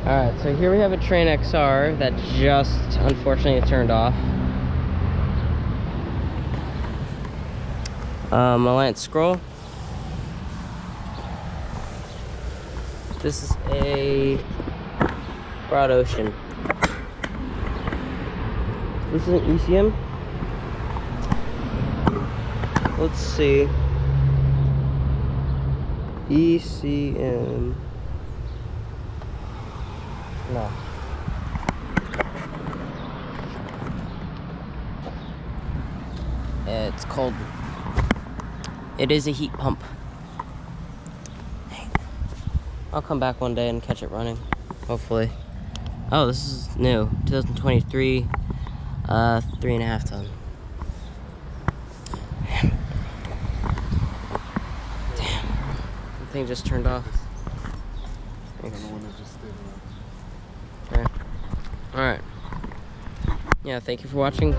Alright, so here we have a Trane XR that just unfortunately turned off. Alliance scroll. This is a Broad Ocean. This is an ECM. Let's see. ECM. No. It's cold. It is a heat pump. I'll come back one day and catch it running, hopefully. Oh, this is new, 2023, 3.5 ton. Damn, the thing just turned off. Thanks. Okay. All right. Yeah, thank you for watching.